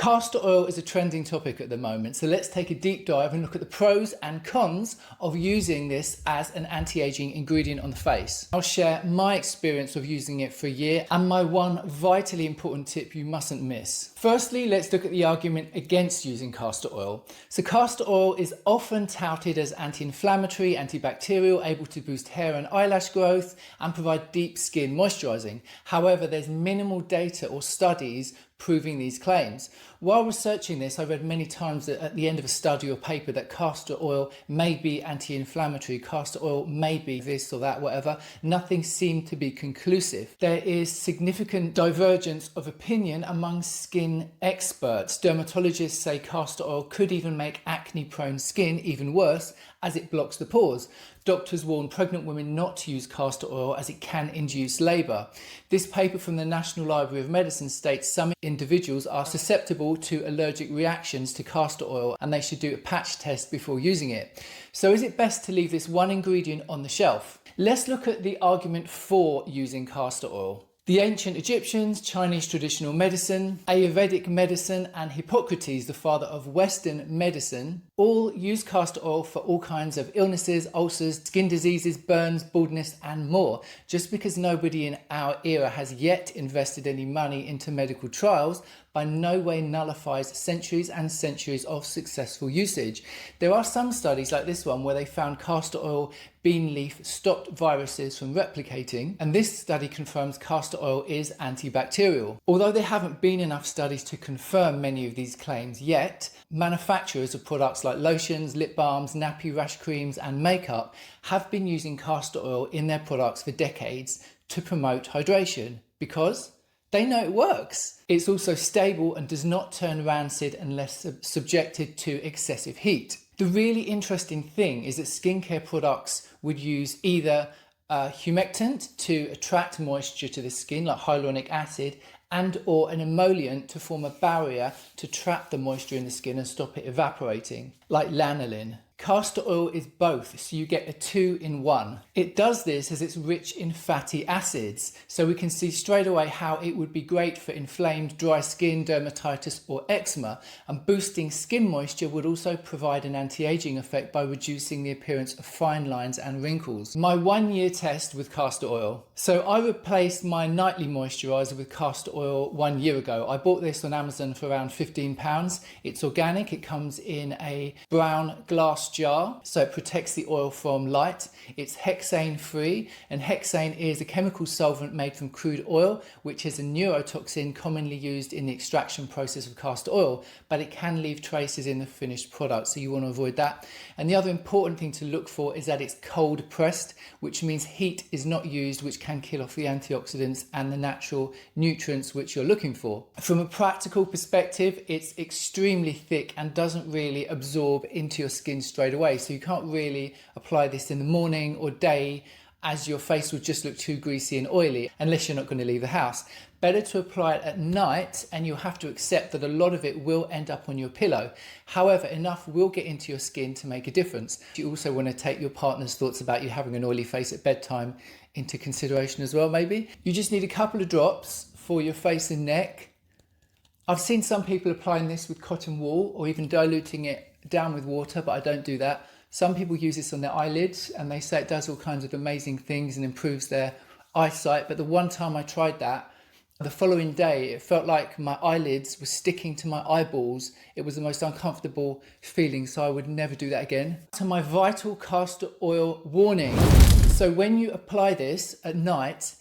Castor oil is a trending topic at the moment, so let's take a deep dive and look at the pros and cons of using this as an anti-aging ingredient on the face. I'll share my experience of using it for a year and my one vitally important tip you mustn't miss. Firstly, let's look at the argument against using castor oil. So castor oil is often touted as anti-inflammatory, antibacterial, able to boost hair and eyelash growth and provide deep skin moisturizing. However, there's minimal data or studies proving these claims. While researching this, I read many times that at the end of a study or paper that castor oil may be anti-inflammatory, castor oil may be this or that, whatever. Nothing seemed to be conclusive. There is significant divergence of opinion among skin experts. Dermatologists say castor oil could even make acne-prone skin even worse as it blocks the pores. Doctors warn pregnant women not to use castor oil as it can induce labour. This paper from the National Library of Medicine states some individuals are susceptible to allergic reactions to castor oil and they should do a patch test before using it. So is it best to leave this one ingredient on the shelf? Let's look at the argument for using castor oil. The ancient Egyptians, Chinese traditional medicine, Ayurvedic medicine, and Hippocrates, the father of Western medicine, all use castor oil for all kinds of illnesses, ulcers, skin diseases, burns, baldness, and more. Just because nobody in our era has yet invested any money into medical trials, by no way nullifies centuries and centuries of successful usage. There are some studies like this one where they found castor oil bean leaf stopped viruses from replicating, and this study confirms castor oil is antibacterial. Although there haven't been enough studies to confirm many of these claims yet, manufacturers of products like lotions, lip balms, nappy rash creams and makeup have been using castor oil in their products for decades to promote hydration because they know it works. It's also stable and does not turn rancid unless subjected to excessive heat. The really interesting thing is that skincare products would use either humectant to attract moisture to the skin, like hyaluronic acid, and or an emollient to form a barrier to trap the moisture in the skin and stop it evaporating, like lanolin. Castor oil is both, so you get a 2-in-1. It does this as it's rich in fatty acids, so we can see straight away how it would be great for inflamed dry skin, dermatitis or eczema, and boosting skin moisture would also provide an anti-aging effect by reducing the appearance of fine lines and wrinkles. My 1-year test with castor oil. So I replaced my nightly moisturiser with castor oil 1 year ago. I bought this on Amazon for around £15. It's organic, it comes in a brown glass jar, so it protects the oil from light. It's hexane free, and hexane is a chemical solvent made from crude oil, which is a neurotoxin commonly used in the extraction process of castor oil, but it can leave traces in the finished product, so you want to avoid that. And the other important thing to look for is that it's cold pressed, which means heat is not used, which can kill off the antioxidants and the natural nutrients which you're looking for. From a practical perspective, it's extremely thick and doesn't really absorb into your skin straight away, so you can't really apply this in the morning or day as your face would just look too greasy and oily unless you're not going to leave the house. Better to apply it at night, and you'll have to accept that a lot of it will end up on your pillow. However, enough will get into your skin to make a difference. You also want to take your partner's thoughts about you having an oily face at bedtime into consideration as well, maybe. You just need a couple of drops for your face and neck. I've seen some people applying this with cotton wool or even diluting it down with water, but I don't do that. Some people use this on their eyelids and they say it does all kinds of amazing things and improves their eyesight. But the one time I tried that, the following day, it felt like my eyelids were sticking to my eyeballs. It was the most uncomfortable feeling, so I would never do that again. So my vital castor oil warning. So when you apply this at night,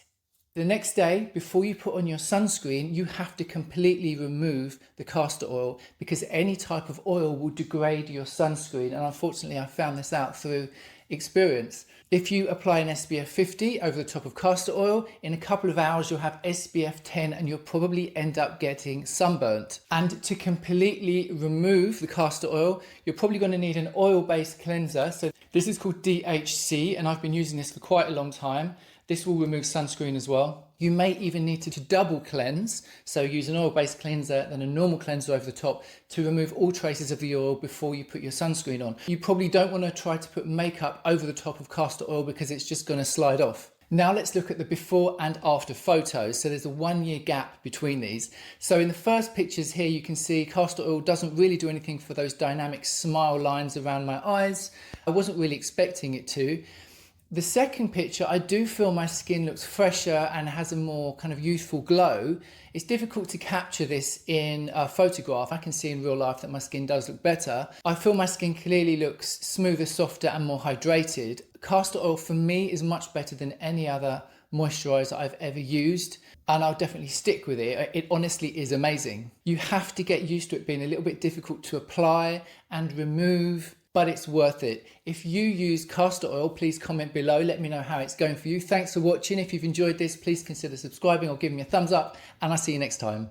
the next day, before you put on your sunscreen, you have to completely remove the castor oil because any type of oil will degrade your sunscreen. And unfortunately, I found this out through experience. If you apply an SPF 50 over the top of castor oil, in a couple of hours, you'll have SPF 10 and you'll probably end up getting sunburnt. And to completely remove the castor oil, you're probably going to need an oil-based cleanser. So this is called DHC, and I've been using this for quite a long time. This will remove sunscreen as well. You may even need to double cleanse, so use an oil-based cleanser, then a normal cleanser over the top to remove all traces of the oil before you put your sunscreen on. You probably don't want to try to put makeup over the top of castor oil because it's just going to slide off. Now let's look at the before and after photos. So there's a 1 year gap between these. So in the first pictures here, you can see castor oil doesn't really do anything for those dynamic smile lines around my eyes. I wasn't really expecting it to. The second picture, I do feel my skin looks fresher and has a more kind of youthful glow. It's difficult to capture this in a photograph. I can see in real life that my skin does look better. I feel my skin clearly looks smoother, softer and more hydrated. Castor oil for me is much better than any other moisturizer I've ever used, and I'll definitely stick with it. It honestly is amazing. You have to get used to it being a little bit difficult to apply and remove, but it's worth it. If you use castor oil, please comment below. Let me know how it's going for you. Thanks for watching. If you've enjoyed this, please consider subscribing or giving me a thumbs up, and I'll see you next time.